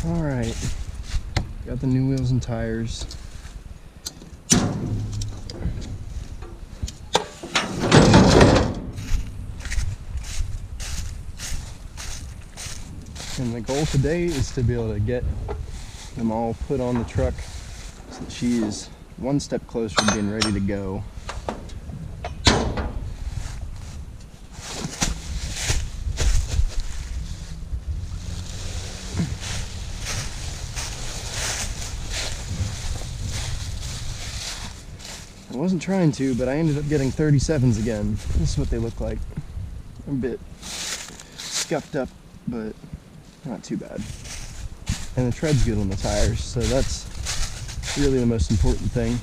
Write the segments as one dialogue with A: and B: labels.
A: Alright, got the new wheels and tires. And the goal today is to be able to get them all put on the truck so that she is one step closer to being ready to go. I wasn't trying to, but I ended up getting 37s again. This is what they look like. A bit scuffed up, but not too bad. And the tread's good on the tires, so that's really the most important thing.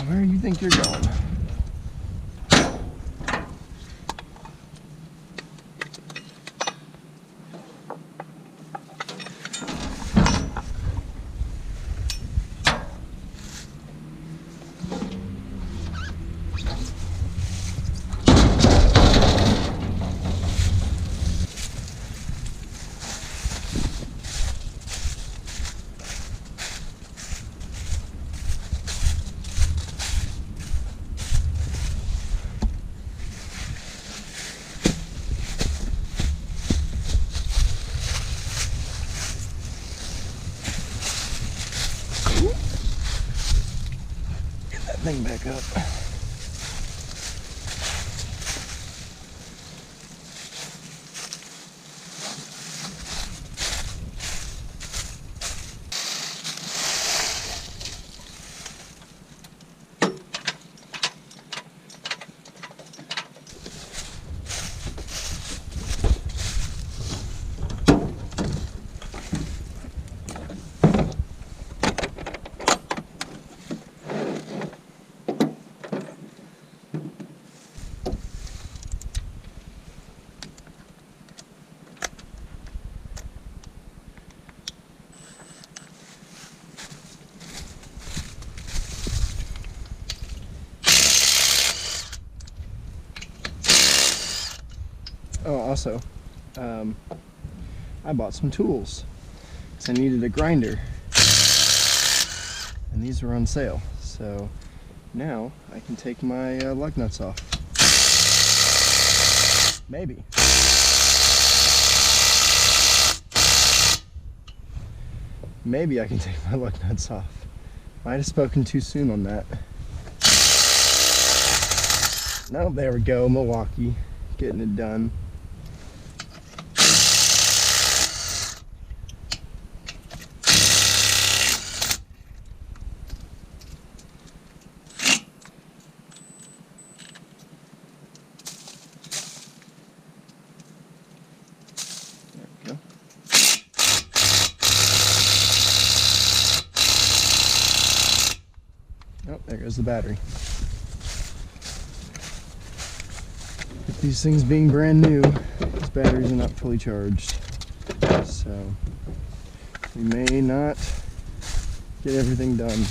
A: Where do you think you're going? Thing back up. Oh, also, I bought some tools because I needed a grinder, and these were on sale. So now I can take my lug nuts off. Maybe. Maybe I can take my lug nuts off. Might have spoken too soon on that. No, there we go, Milwaukee, getting it done. Oh, there goes the battery. With these things being brand new, these batteries are not fully charged. So we may not get everything done.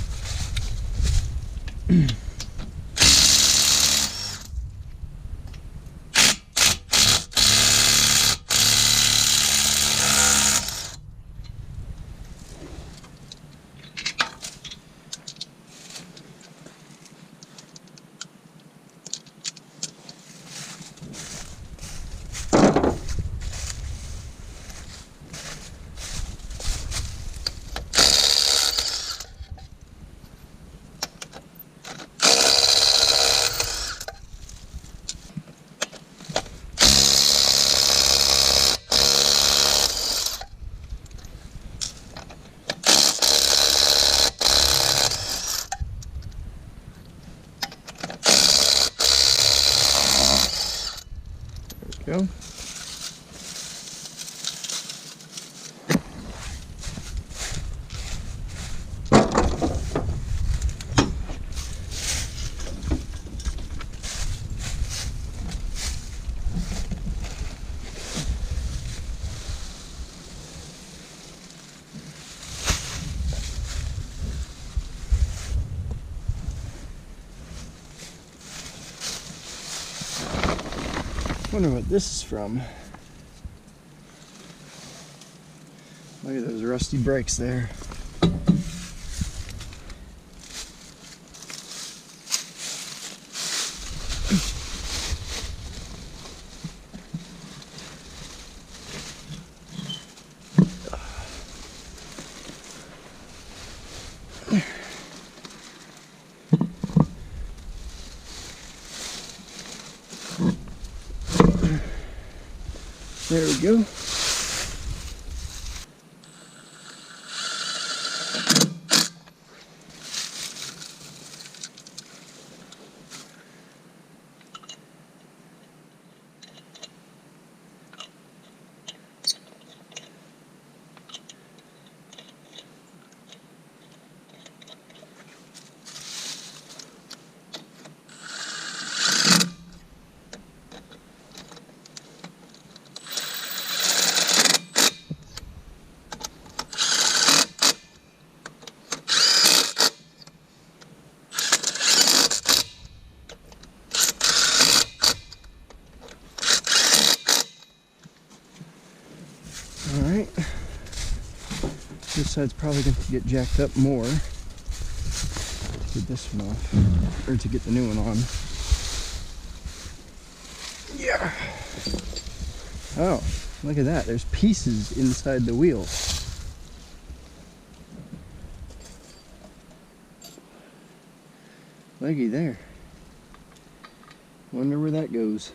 A: Go. Wonder what this is from. Look at those rusty brakes there. There we go. Alright, this side's probably going to get jacked up more to get this one off, or to get the new one on. Yeah. Oh, look at that, there's pieces inside the wheel. Looky there. Wonder where that goes.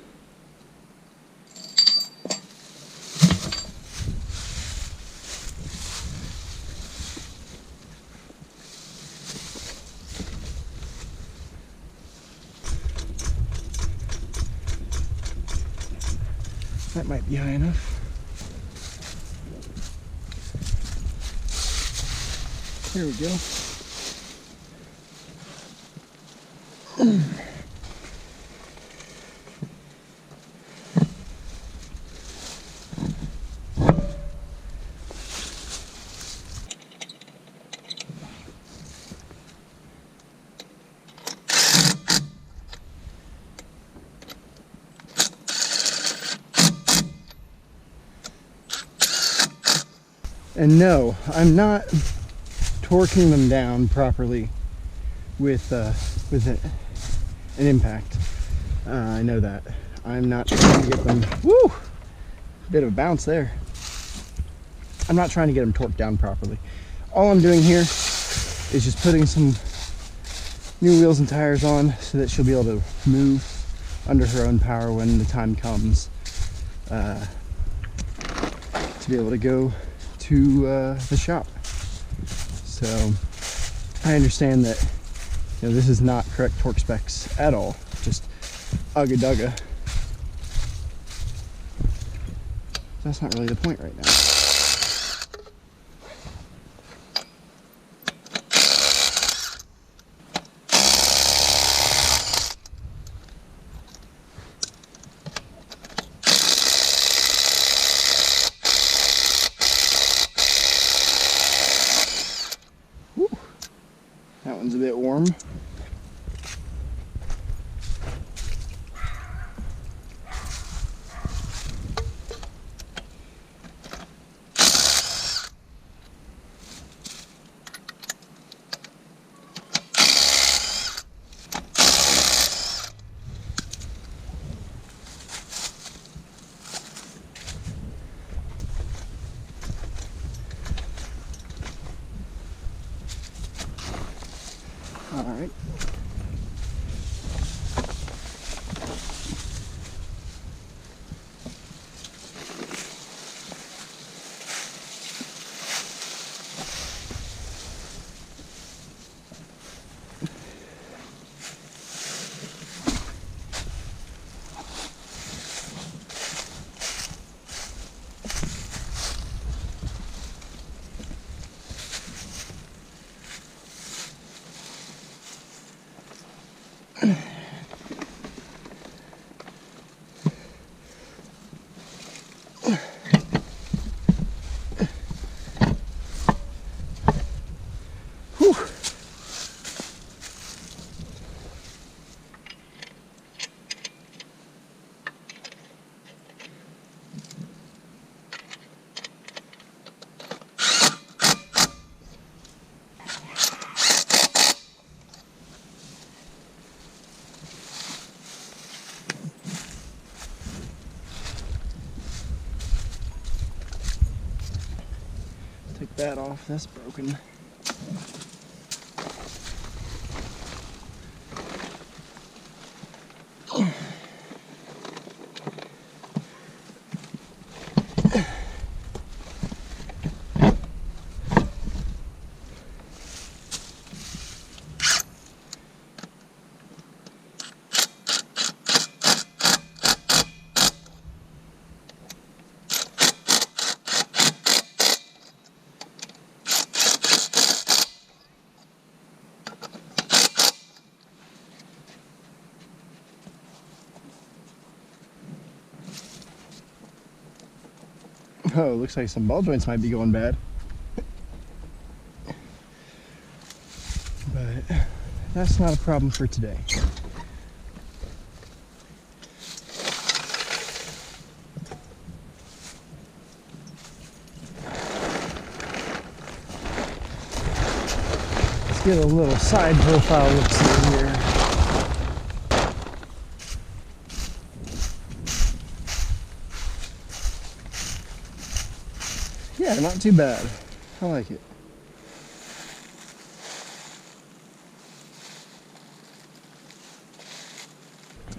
A: That might be high enough. There we go. And no, I'm not torquing them down properly with an impact. I know that. I'm not trying to get them, woo! Bit of a bounce there. I'm not trying to get them torqued down properly. All I'm doing here is just putting some new wheels and tires on so that she'll be able to move under her own power when the time comes to be able to go to the shop. So I understand that, you know, this is not correct torque specs at all, just ugga dugga. That's not really the point right now. That one's a bit warm. All right. that off. That's broken. Oh, looks like some ball joints might be going bad. But that's not a problem for today. Let's get a little side profile look see here. Yeah, not too bad. I like it.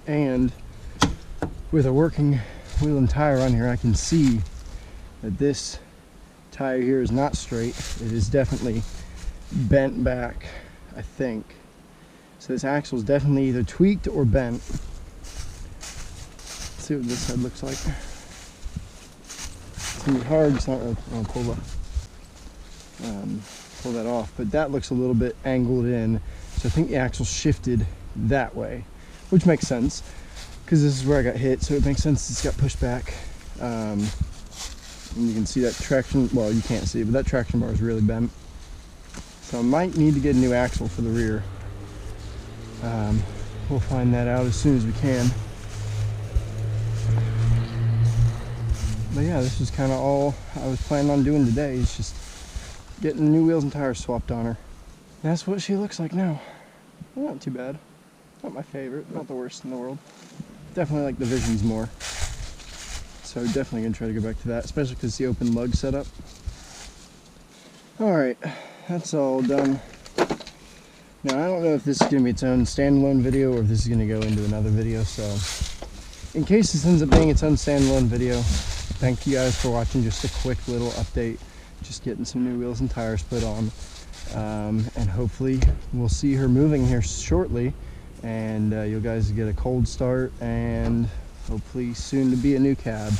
A: And with a working wheel and tire on here, I can see that this tire here is not straight. It is definitely bent back, I think. So this axle is definitely either tweaked or bent. Let's see what this side looks like. It's gonna be hard, it's not really gonna pull that off, but that looks a little bit angled in. So I think the axle shifted that way, which makes sense because this is where I got hit, so it makes sense it's got pushed back. And you can see that traction, well, you can't see it, but that traction bar is really bent. So I might need to get a new axle for the rear. We'll find that out as soon as we can. But yeah, this is kind of all I was planning on doing today, is just getting new wheels and tires swapped on her. That's what she looks like now. Well, not too bad. Not my favorite, not the worst in the world. Definitely like the Visions more. So definitely gonna try to go back to that, especially because the open lug setup. Alright, that's all done. Now I don't know if this is gonna be its own standalone video or if this is gonna go into another video, so in case this ends up being its own standalone video, thank you guys for watching. Just a quick little update, just getting some new wheels and tires put on. And hopefully we'll see her moving here shortly, and you guys get a cold start, and hopefully soon to be a new cab.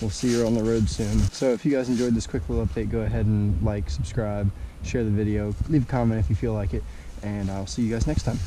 A: We'll see her on the road soon. So if you guys enjoyed this quick little update, go ahead and like, subscribe, share the video, leave a comment if you feel like it, and I'll see you guys next time.